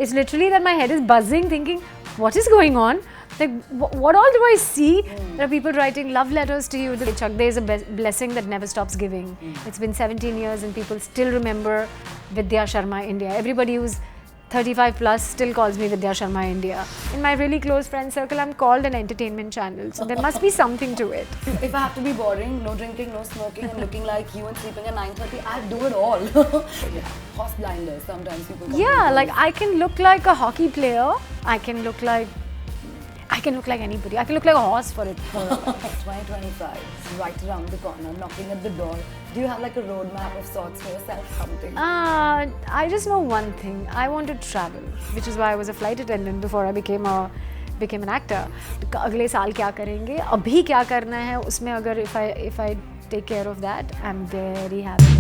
It's literally that my head is buzzing, thinking, what is going on? Like, what all do I see? There are people writing love letters to you. Chak De is a blessing that never stops giving. It's been 17 years and people still remember Vidya Sharma India. Everybody who's 35 plus still calls me Vidya Sharma India. In my really close friend circle, I'm called an entertainment channel. So there must be something to it. If I have to be boring, no drinking, no smoking, and looking like you and sleeping at 9:30, I'd do it all. Horse blinders, sometimes people call Yeah, like I can look like a hockey player. I can look like anybody. I can look like a horse for it. 2025 is right around the corner, knocking at the door. Do you have like a roadmap of sorts for yourself? Something? I just know one thing. I want to travel, which is why I was a flight attendant before I became an actor. अगले साल क्या करेंगे? अभी क्या करना है? उसमें अगर if I take care of that, I'm very happy.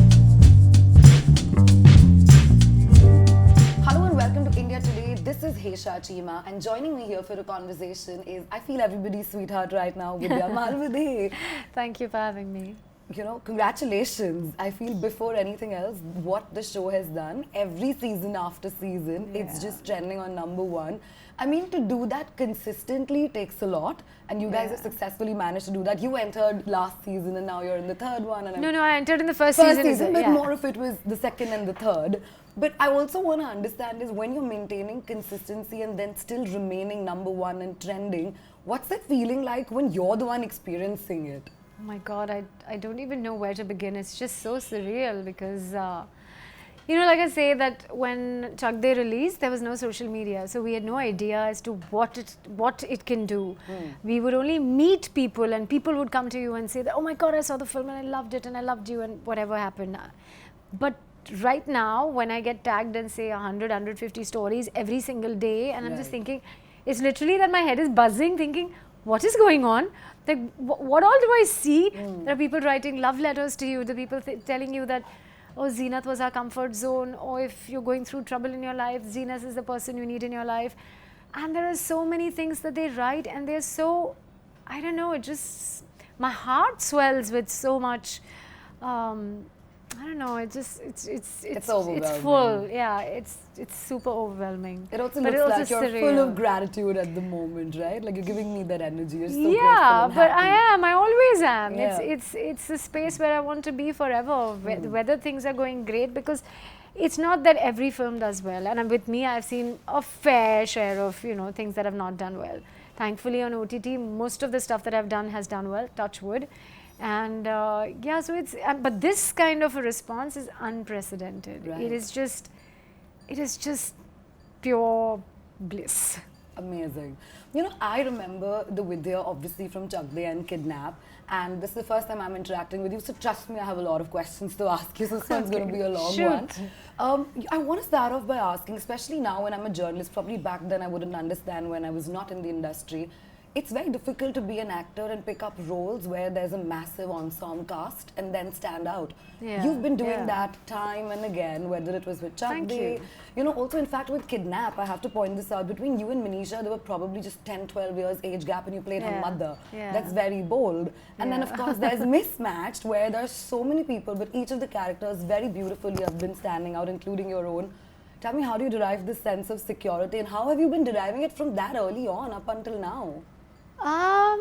Hello and welcome to India Today. This is Hesha Chimah, and joining me here for a conversation is, I feel, everybody's sweetheart right now, Vidya Malavade. Thank you for having me. You know, congratulations. I feel before anything else, what the show has done, every season after season, it's just trending on #1. I mean, to do that consistently takes a lot, and you guys have successfully managed to do that. You entered last season and now you're in the third one. And No, I entered in the first season, but more of it was the second and the third. But I also want to understand is when you're maintaining consistency and then still remaining #1 and trending, what's that feeling like when you're the one experiencing it? Oh my God, I don't even know where to begin. It's just so surreal because, you know, like I say that when Chak De released, there was no social media. So we had no idea as to what it can do. We would only meet people and people would come to you and say that, oh my God, I saw the film and I loved it and I loved you and whatever happened. But right now, when I get tagged and say 100, 150 stories every single day, and I'm just thinking, it's literally that my head is buzzing, thinking, what is going on? Like, what all do I see? There are people writing love letters to you. There are people telling you that, oh, Zeenat was our comfort zone. Or if you're going through trouble in your life, Zeenat is the person you need in your life. And there are so many things that they write, and they're so, I don't know, it just, my heart swells with so much. I don't know. It's overwhelming. It's full. Yeah, it's super overwhelming. It also looks like you're surreal. full of gratitude at the moment, right? Like you're giving me that energy. You're so grateful and but happy. I am. I always am. Yeah. It's a space where I want to be forever. Whether things are going great, because it's not that every film does well. And with me, I've seen a fair share of things that have not done well. Thankfully, on OTT, most of the stuff that I've done has done well. Touch wood. And so it's, but this kind of a response is unprecedented. Right. It is just pure bliss. Amazing. You know, I remember the Vidya obviously from Chak De and Kidnap, and this is the first time I'm interacting with you, so trust me, I have a lot of questions to ask you, so this one's going to be a long one. I want to start off by asking, especially now when I'm a journalist, probably back then I wouldn't understand when I was not in the industry, it's very difficult to be an actor and pick up roles where there's a massive ensemble cast and then stand out. Yeah. You've been doing that time and again, whether it was with Chak De. You know, also in fact with Kidnap, I have to point this out, between you and Manisha, there were probably just 10, 12 years age gap and you played her mother. Yeah. That's very bold. And then of course there's Mismatched, where there's so many people, but each of the characters very beautifully have been standing out, including your own. Tell me, how do you derive this sense of security and how have you been deriving it from that early on up until now? I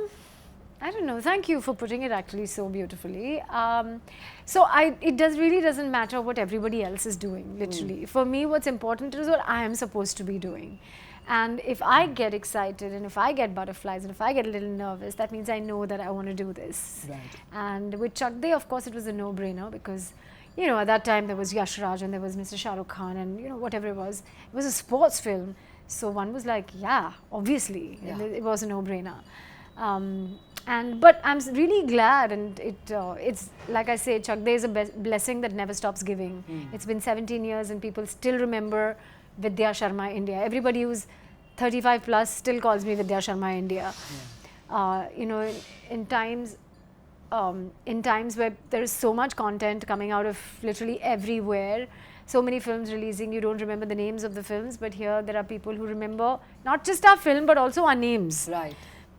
don't know. Thank you for putting it actually so beautifully. It really doesn't matter what everybody else is doing, literally. For me, what's important is what I am supposed to be doing. And if I get excited and if I get butterflies and if I get a little nervous, that means I know that I want to do this. Right. And with Chak De, of course, it was a no-brainer because, at that time there was Yash Raj and there was Mr. Shah Rukh Khan and, whatever it was a sports film. So one was like, yeah, obviously, it was a no-brainer. But I'm really glad, and it's like I say, Chak De is a blessing that never stops giving. It's been 17 years and people still remember Vidya Sharma India. Everybody who's 35 plus still calls me Vidya Sharma India. In times where there is so much content coming out of literally everywhere, so many films releasing, you don't remember the names of the films, but here there are people who remember not just our film but also our names. Right.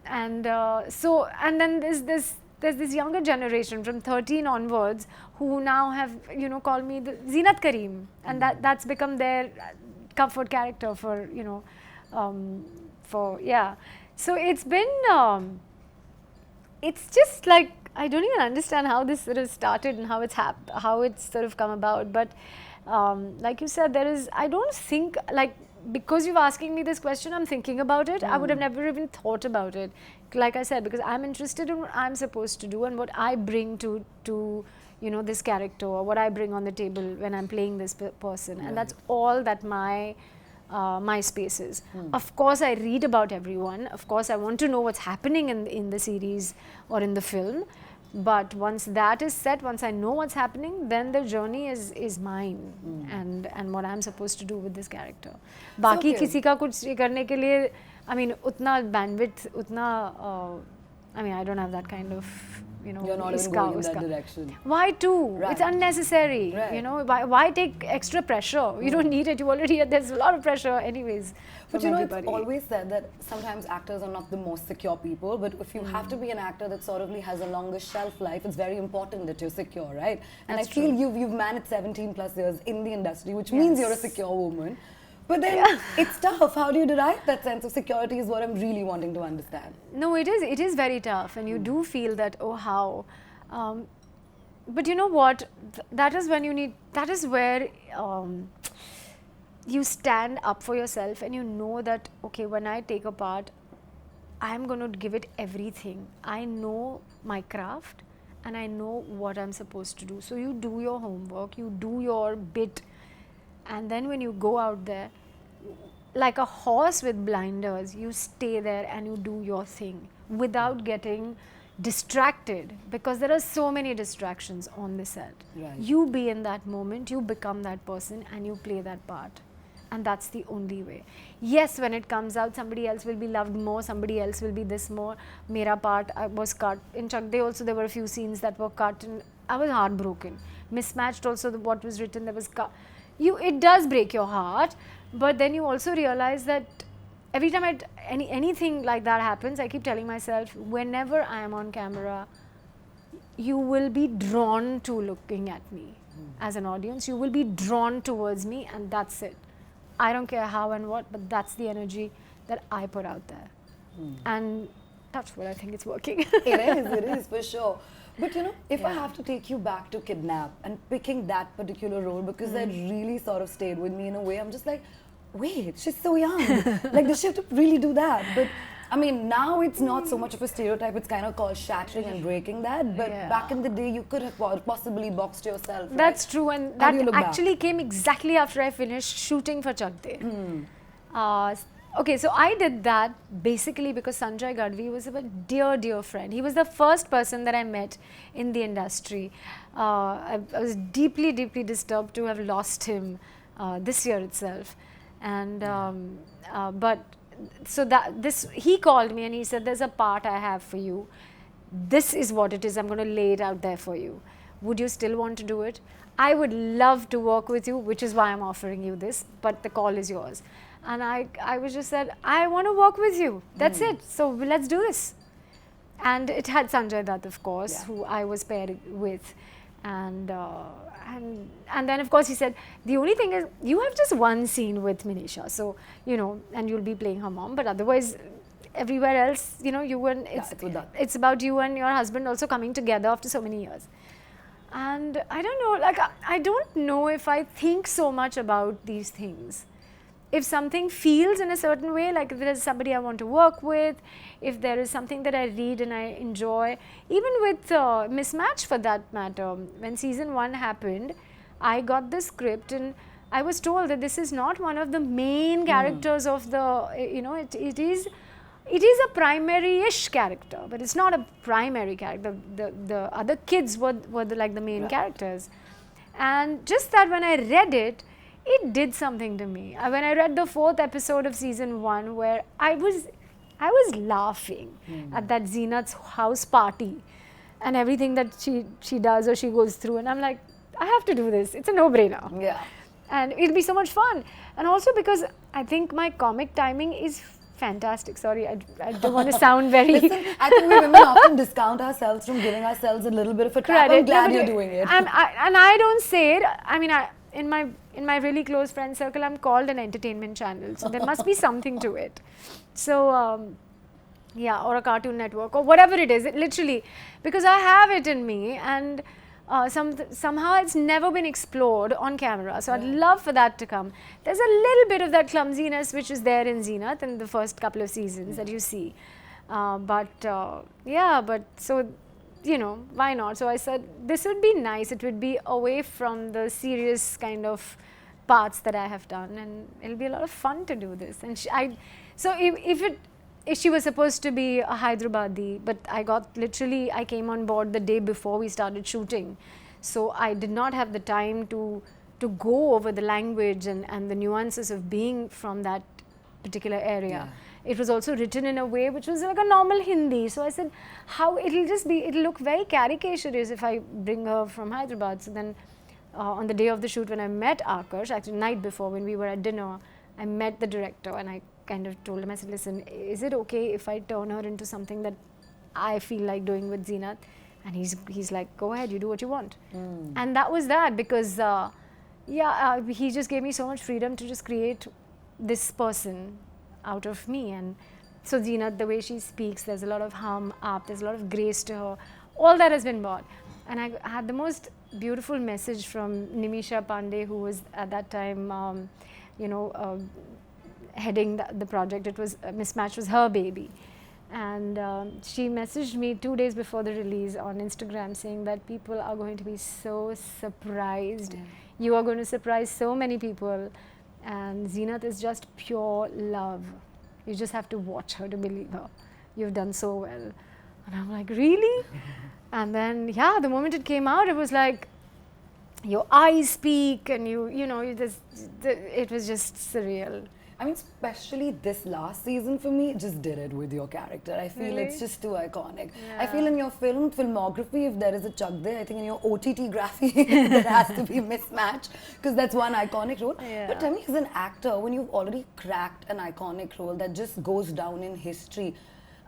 And then there's this younger generation from 13 onwards who now have called me the Zeenat Kareem, and that's become their comfort character for, So it's been, it's just like, I don't even understand how this sort of started and how it's sort of come about. But like you said, I don't think, like, because you're asking me this question, I'm thinking about it. I would have never even thought about it. Like I said, because I'm interested in what I'm supposed to do and what I bring to this character, or what I bring on the table when I'm playing this person. Right. And that's all that my space is. Of course, I read about everyone. Of course, I want to know what's happening in the series or in the film. But once that is set, once I know what's happening, then the journey is mine and what I'm supposed to do with this character. बाकी किसी का कुछ करने के लिए, I mean, उतना bandwidth, उतना, I mean, I don't have that kind of, You're not even going in that direction. Why to? Right. It's unnecessary. Right. Why take extra pressure? You don't need it. You already, there's a lot of pressure anyways. But it's always said that sometimes actors are not the most secure people, but if you have to be an actor that sort of has a longer shelf life, it's very important that you're secure, right? And I feel you've managed 17 plus years in the industry, which means you're a secure woman. But then it's tough. How do you derive that sense of security is what I'm really wanting to understand. No, it is very tough, and you do feel that, oh, how. But you know what? That is when that is where you stand up for yourself and you know that, okay, when I take a part, I'm going to give it everything. I know my craft and I know what I'm supposed to do. So you do your homework, you do your bit, and then when you go out there, like a horse with blinders, you stay there and you do your thing without getting distracted, because there are so many distractions on the set. Right. You be in that moment, you become that person and you play that part. And that's the only way. Yes, when it comes out, somebody else will be loved more, somebody else will be this more. Mera part was cut. In Chak De also there were a few scenes that were cut and I was heartbroken. Mismatched also, what was written, there was cut. It does break your heart, but then you also realize that every time anything like that happens, I keep telling myself, whenever I am on camera, you will be drawn to looking at me. As an audience, you will be drawn towards me, and that's it. I don't care how and what, but that's the energy that I put out there. And that's what I think it's working. It is for sure. But if I have to take you back to Kidnap and picking that particular role, because that really sort of stayed with me in a way, I'm just like, wait, she's so young. Like, does she have to really do that? But I mean, now it's not so much of a stereotype, it's kind of called shattering and breaking that. But back in the day, you could have possibly boxed yourself. Right? That's true, and that actually came exactly after I finished shooting for Chak De. Okay, so I did that basically because Sanjay Gadvi was a dear, dear friend. He was the first person that I met in the industry. I was deeply, deeply disturbed to have lost him this year itself. And he called me and he said, there's a part I have for you. This is what it is. I'm going to lay it out there for you. Would you still want to do it? I would love to work with you, which is why I'm offering you this, but the call is yours. And I was just said, I want to work with you. That's it. So let's do this. And it had Sanjay Dutt, of course, who I was paired with. And then, of course, he said, the only thing is, you have just one scene with Manisha. So, and you'll be playing her mom. But otherwise, everywhere else, it's about you and your husband also coming together after so many years. And I don't know, like, I don't know if I think so much about these things. If something feels in a certain way, like if there's somebody I want to work with, if there is something that I read and I enjoy, even with Mismatched for that matter, when season 1 happened, I got the script and I was told that this is not one of the main characters of the, it is a primary-ish character, but it's not a primary character. The other kids were the main characters. And just that when I read it, it did something to me. When I read the 4th episode of season 1, where I was laughing at that Zeenat's house party and everything that she does or she goes through, and I'm like, I have to do this. It's a no-brainer. Yeah. And it'll be so much fun. And also because I think my comic timing is fantastic. Sorry, I don't want to sound very... Listen, I think we women often discount ourselves from giving ourselves a little bit of a tap. I'm glad you're doing it. And I don't say it. I mean, in my really close friend circle, I'm called an entertainment channel. So there must be something to it. So yeah, or a Cartoon Network or whatever it is. It literally, because I have it in me, and somehow it's never been explored on camera. So I'd love for that to come. There's a little bit of that clumsiness which is there in Zenith in the first couple of seasons that you see. But so, you know, why not? So I said, this would be nice. It would be away from the serious kind of parts that I have done, and it'll be a lot of fun to do this. And so if she was supposed to be a Hyderabadi, but I came on board the day before we started shooting. So I did not have the time to go over the language and the nuances of being from that particular area. It was also written in a way which was like a normal Hindi. So I said, it'll look very caricaturous if I bring her from Hyderabad. So then on the day of the shoot, when I met Akash, actually night before when we were at dinner, I met the director and I kind of told him, I said, listen, is it okay if I turn her into something that I feel like doing with Zenith? And he's like, go ahead, you do what you want. And that was that, because he just gave me so much freedom to just create this person out of me. And so Zenith, the way she speaks, there's a lot of hum up, there's a lot of grace to her. All that has been bought. And I had the most beautiful message from Nimisha Pandey, who was at that time, heading the project. It was Mismatched was her baby. And she messaged me 2 days before the release on Instagram saying that people are going to be so surprised. You are going to surprise so many people. And Zenith is just pure love. You just have to watch her to believe her. You've done so well. And I'm like, really? And then, the moment it came out, it was like, your eyes speak, and it was just surreal. I mean, especially this last season for me, just did it with your character. I feel it's just too iconic. I feel in your filmography, if there is a Chak De, I think in your OTT graphic, there has to be Mismatched, because that's one iconic role. But tell me, as an actor, when you've already cracked an iconic role that just goes down in history,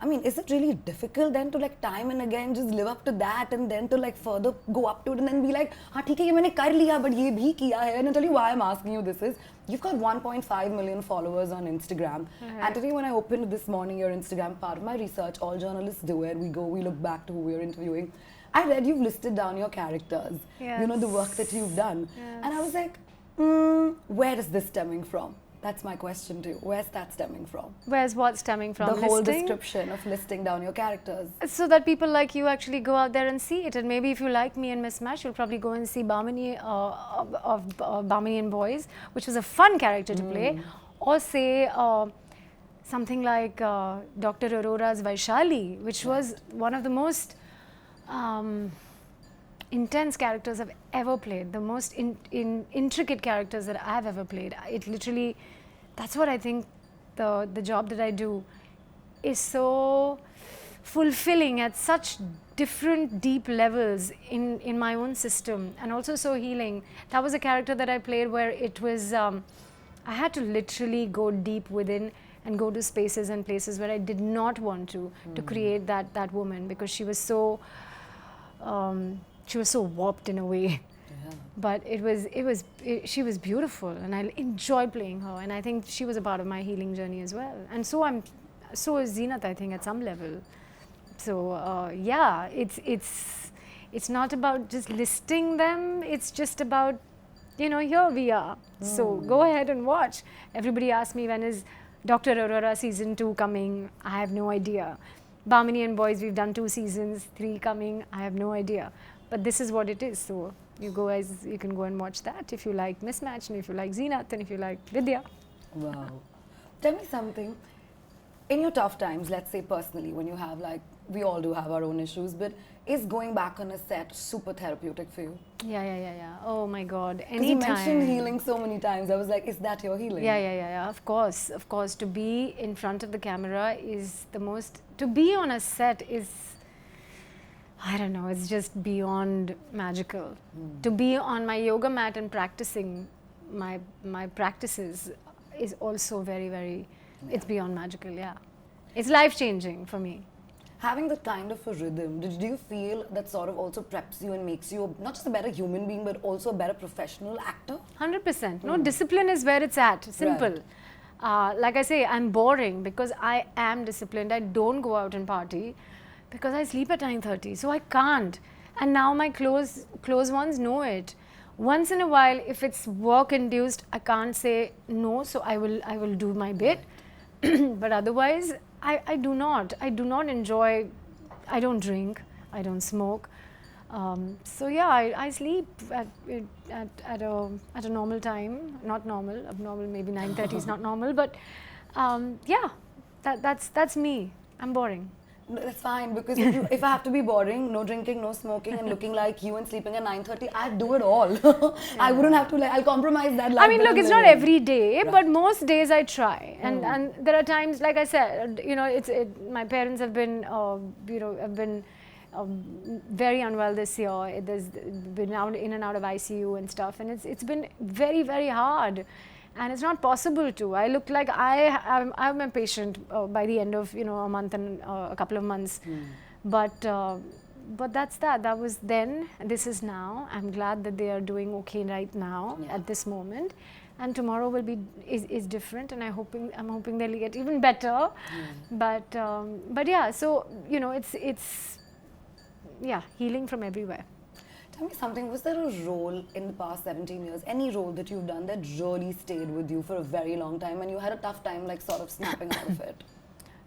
I mean, is it really difficult then to like time and again just live up to that, and then to like further go up to it and then be like, हाँ ठीक है ये मैंने कर लिया but ये भी किया है. And I'll tell you why I'm asking you this is, you've got 1.5 million followers on Instagram. And today when I opened this morning your Instagram, part of my research, all journalists do it, we look back to who we are interviewing. I read you've listed down your characters, you know, the work that you've done. And I was like, where is this stemming from? That's my question to you. Where's that stemming from? Where's what stemming from? The whole description of listing down your characters. So that people like you actually go out there and see it. And maybe if you like me and Mismatched, you'll probably go and see Bhamini of Bhamini and Boys, which was a fun character to play. Or say something like Dr. Aurora's Vaishali, which was one of the most intense characters I've ever played, the most intricate characters that I've ever played. It literally, that's what I think the job that I do is so fulfilling at such different deep levels in my own system, and also so healing. That was a character that I played where it was, I had to literally go deep within and go to spaces and places where I did not want to create that woman, because she was so warped in a way. But she was beautiful, and I enjoyed playing her, and I think she was a part of my healing journey as well. And so is Zenith, I think, at some level. So it's not about just listing them, it's just about, here we are. So go ahead and watch. Everybody asks me, when is Dr. Aurora season 2 coming? I have no idea. Bhamini and Boys, we've done 2 seasons, 3 coming, I have no idea. But this is what it is. So you can go and watch that if you like Mismatched, and if you like Zenith, and if you like Vidya. Wow. Tell me something. In your tough times, let's say personally, when you have we all do have our own issues, but is going back on a set super therapeutic for you? Yeah. Oh my God. Because you mentioned healing so many times. I was like, is that your healing? Yeah. Of course. To be in front of the camera is the most, to be on a set is, I don't know, it's just beyond magical. To be on my yoga mat and practicing my practices is also very, very, it's beyond magical, It's life-changing for me. Having that kind of a rhythm, do you feel that sort of also preps you and makes you not just a better human being, but also a better professional actor? 100%. No, discipline is where it's at. Simple. Right. Like I say, I'm boring because I am disciplined. I don't go out and party because I sleep at 9:30. So I can't. And now my close ones know it. Once in a while, if it's work induced, I can't say no. So I will do my bit. But otherwise, I do not. I do not enjoy. I don't drink. I don't smoke. So yeah, I sleep at a normal time. Not normal. Abnormal. Maybe 9:30 is not normal. But yeah, that's me. I'm boring. No, that's fine, because if I have to be boring, no drinking, no smoking, and looking like you and sleeping at 9:30, I'd do it all. I wouldn't have to, like, I'll compromise that life. I mean, look, it's not every day, but most days I try. And there are times, like I said, my parents have been, very unwell this year. There's been out in and out of ICU and stuff, and it's been very, very hard. And it's not possible to. I look like I'm a patient by the end of a month and a couple of months, but that's that. That was then. This is now. I'm glad that they are doing okay right now at this moment, and tomorrow will be is different. And I'm hoping they'll get even better. But yeah. So it's healing from everywhere. Tell me something, was there a role in the past 17 years, any role that you've done that really stayed with you for a very long time and you had a tough time like sort of snapping out of it?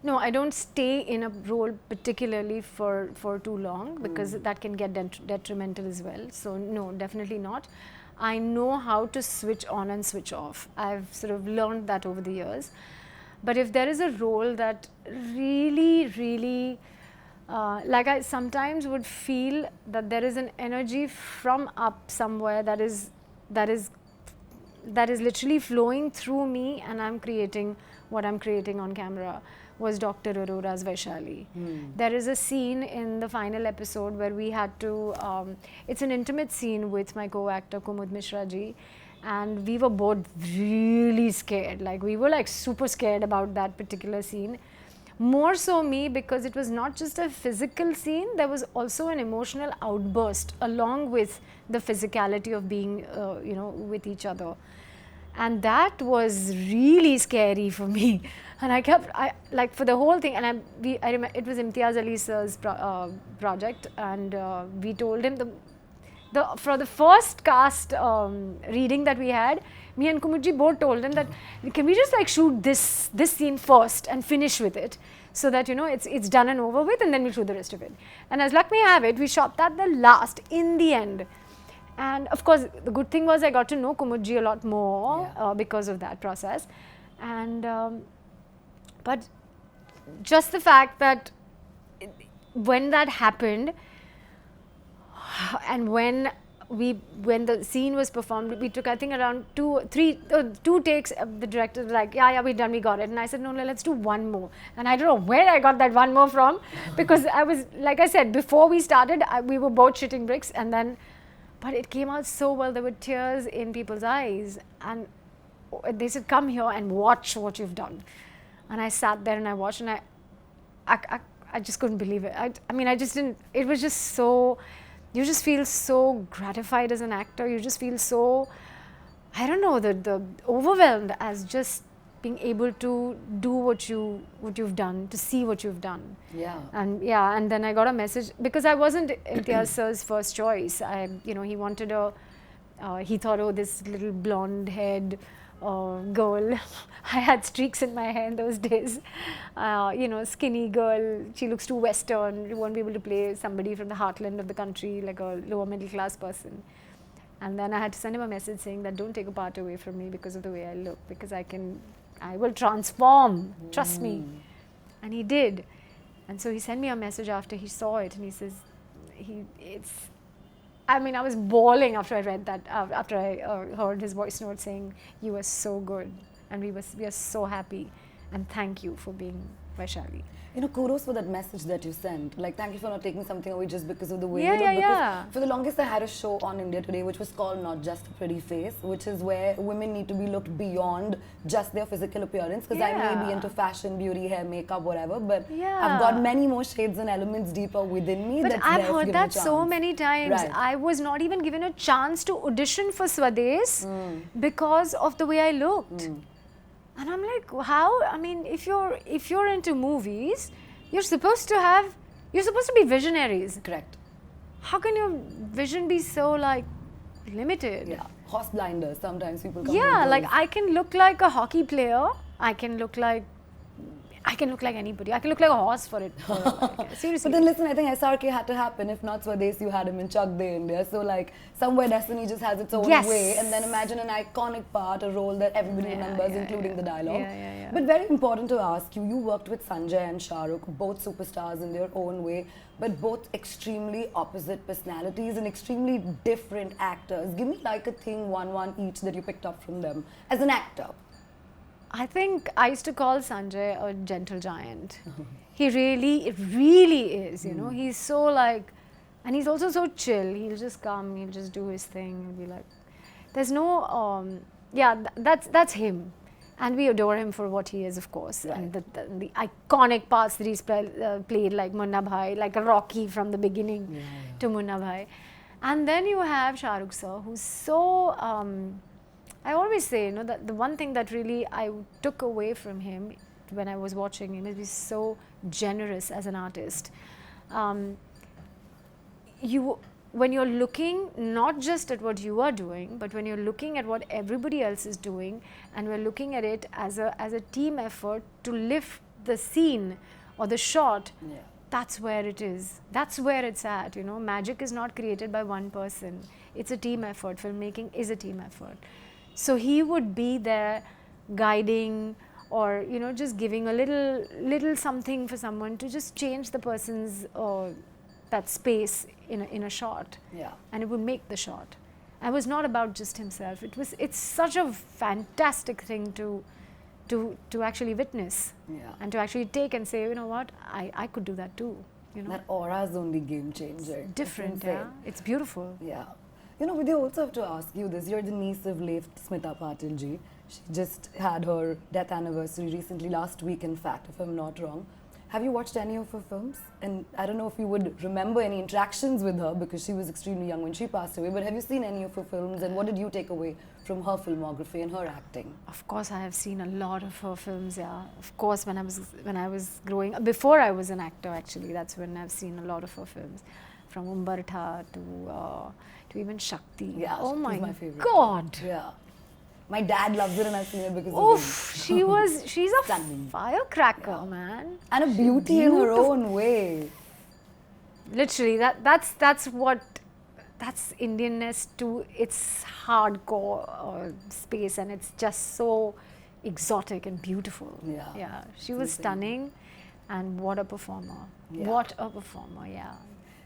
No, I don't stay in a role particularly for too long, because that can get detrimental as well. So no, definitely not. I know how to switch on and switch off. I've sort of learned that over the years. But if there is a role that really, really like I sometimes would feel that there is an energy from up somewhere that is literally flowing through me, and I'm creating what I'm creating on camera, was Dr. Arora's Vaishali. There is a scene in the final episode where we had to, it's an intimate scene with my co-actor Kumud Mishra ji, and we were both really scared. Like, we were like super scared about that particular scene. More so me, because it was not just a physical scene, there was also an emotional outburst along with the physicality of being, with each other. And that was really scary for me. And like for the whole thing, and I remember it was Imtiaz Ali sir's project, and we told him for the first cast reading that we had, me and Kumudji both told him that, can we just like shoot this scene first and finish with it, so that it's done and over with, and then we'll shoot the rest of it. And as luck may have it, we shot that the last in the end. And of course, the good thing was I got to know Kumudji a lot more because of that process. And but just the fact that when that happened, and when the scene was performed, we took, I think, around two takes. The director was like, yeah, we're done, we got it. And I said, no, let's do one more. And I don't know where I got that one more from, because I was, like I said, before we started, we were both shitting bricks, and then, but it came out so well. There were tears in people's eyes, and they said, come here and watch what you've done. And I sat there and I watched, and I just couldn't believe it. I mean, I just didn't, it was just so, you just feel so gratified as an actor. You just feel so, I don't know, the overwhelmed as just being able to do what you've done, to see what you've done. And then I got a message, because I wasn't Imtiaz sir's first choice. He wanted he thought, oh, this little blonde haired girl. I had streaks in my hair in those days. Skinny girl. She looks too Western. You won't be able to play somebody from the heartland of the country, like a lower middle class person. And then I had to send him a message saying that don't take a part away from me because of the way I look, because I will transform. Trust me. And he did. And so he sent me a message after he saw it, and he says, I was bawling after I read that, after I heard his voice note saying, you were so good, and we are so happy, and thank you for being Vaishali. You know, kudos for that message that you sent. Like, thank you for not taking something away just because of the way Yeah, you look. yeah, Because yeah. for the longest, I had a show on India Today which was called Not Just a Pretty Face, which is where women need to be looked beyond just their physical appearance. Because I may be into fashion, beauty, hair, makeup, whatever, but I've got many more shades and elements deeper within me. But That's I've there heard that so many times. Right. I was not even given a chance to audition for Swades because of the way I looked. And I'm like, how? I mean, if you're into movies, you're supposed to be visionaries. Correct. How can your vision be so like limited? Yeah. Horse blinders. Sometimes people come. Yeah, like I can look like a hockey player. I can look like anybody. I can look like a horse for it. Seriously. But then listen, I think SRK had to happen. If not Swades, you had him in Chak De India. So like somewhere destiny just has its own way. And then imagine an iconic part, a role that everybody remembers, including the dialogue. But very important to ask you, you worked with Sanjay and Shah Rukh, both superstars in their own way, but both extremely opposite personalities and extremely different actors. Give me like a thing, one each that you picked up from them as an actor. I think I used to call Sanjay a gentle giant. He really is, you know. He's so like, and he's also so chill. He'll just come, he'll just do his thing. He'll be like, there's no, that's him. And we adore him for what he is, of course. Right. And the iconic parts that he's played, like Munna Bhai, like a Rocky from the beginning to Munna Bhai. And then you have Shah Rukh sir, who's so, I always say, you know, that the one thing that really I took away from him when I was watching him is he's so generous as an artist. When you're looking not just at what you are doing, but when you're looking at what everybody else is doing, and we're looking at it as a team effort to lift the scene or the shot, that's where it is. That's where it's at, you know. Magic is not created by one person. It's a team effort. Filmmaking is a team effort. So he would be there guiding or, you know, just giving a little something for someone to just change the person's that space in a shot. Yeah. And it would make the shot. And it was not about just himself. It's such a fantastic thing to actually witness. Yeah. And to actually take and say, you know what, I could do that too. You know? That aura is only game changer. It's different, yeah. It's beautiful. Yeah. You know, Vidya, also have to ask you this. You're the niece of late Smita Patil ji. She just had her death anniversary recently, last week in fact, if I'm not wrong. Have you watched any of her films? And I don't know if you would remember any interactions with her because she was extremely young when she passed away, but have you seen any of her films and what did you take away from her filmography and her acting? Of course, I have seen a lot of her films, yeah. Of course, when I was growing, before I was an actor actually, that's when I've seen a lot of her films. From Umbartha to even Shakti. Yeah, oh my God! Yeah, my dad loves it, and I've seen it because of him. She's a firecracker, man. And a beauty in her own way. Literally, that's Indianness to its hardcore space, and it's just so exotic and beautiful. Yeah. She was stunning, and what a performer! Yeah. What a performer! Yeah.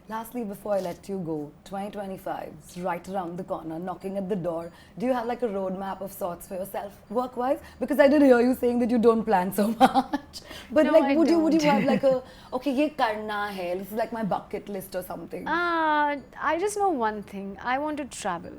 Lastly, before I let you go, 2025 is right around the corner, knocking at the door. Do you have like a roadmap of sorts for yourself, work-wise? Because I did hear you saying that you don't plan so much. But no, like, would you have like a, okay, ye karna hai, this is like my bucket list or something? I just know one thing. I want to travel.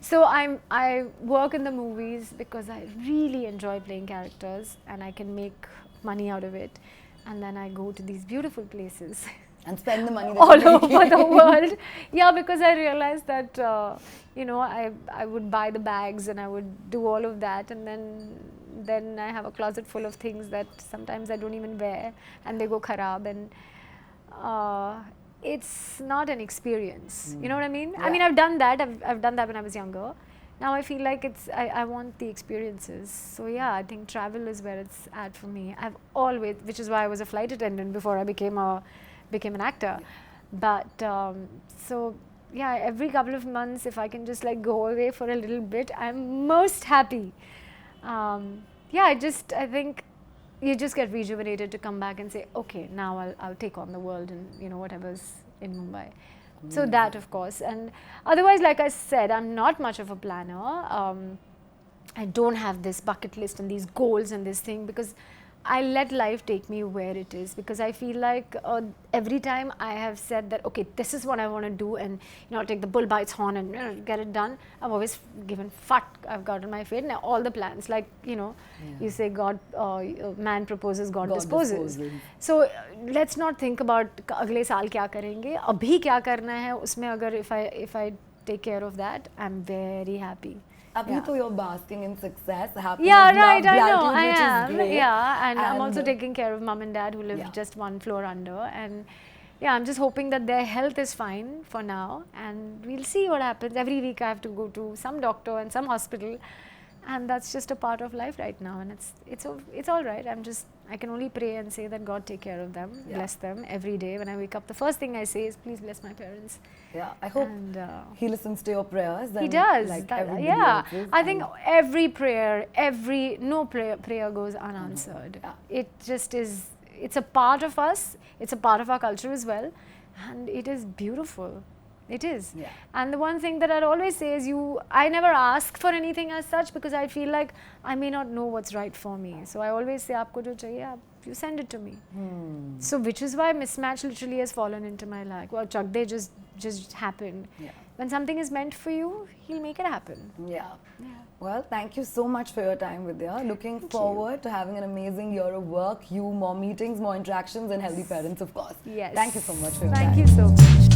So I work in the movies because I really enjoy playing characters and I can make money out of it. And then I go to these beautiful places. And spend the money that all over the world. Yeah, because I realized that, you know, I would buy the bags and I would do all of that, and then I have a closet full of things that sometimes I don't even wear and they go kharab, and it's not an experience. You know what I mean? Yeah. I mean, I've done that. I've done that when I was younger. Now I feel like I want the experiences. So yeah, I think travel is where it's at for me. I've always, which is why I was a flight attendant before I became an actor. But so yeah, every couple of months, if I can just like go away for a little bit, I'm most happy. Yeah, I think you just get rejuvenated to come back and say, okay, now I'll take on the world and, you know, whatever's in Mumbai. So that, of course. And otherwise, like I said, I'm not much of a planner. I don't have this bucket list and these goals and this thing because I let life take me where it is, because I feel like every time I have said that, okay, this is what I want to do, and I'll take the bull by its horn and get it done, I've always given fuck. I've gotten my fate and all the plans, like you say, God, man proposes, God disposes. So let's not think about अगले साल क्या करेंगे, अभी क्या करना है उसमें. अगर if I take care of that, I'm very happy. Abhi to you're basking in success, happiness, right, love, I know, gratitude, I which am. is great. Yeah, and I'm also taking care of mom and dad who live just one floor under, and I'm just hoping that their health is fine for now, and we'll see what happens. Every week I have to go to some doctor and some hospital, and that's just a part of life right now, and it's all right. I can only pray and say that God take care of them, bless them every day. When I wake up, the first thing I say is, please bless my parents. Yeah, I hope he listens to your prayers. He does. Like I think every prayer, no prayer goes unanswered. It just is. It's a part of us. It's a part of our culture as well, and it is beautiful. It is. Yeah. And the one thing that I'd always say is I never ask for anything as such, because I feel like I may not know what's right for me. So I always say, aapko jo chahiye, you send it to me. So which is why Mismatched literally has fallen into my life. Well, Chak De just happened. Yeah. When something is meant for you, he'll make it happen. Yeah. Well, thank you so much for your time, Vidya. Looking forward to having an amazing year of work, more meetings, more interactions, and healthy parents, of course. Yes. Thank you so much for your time. Thank you so much.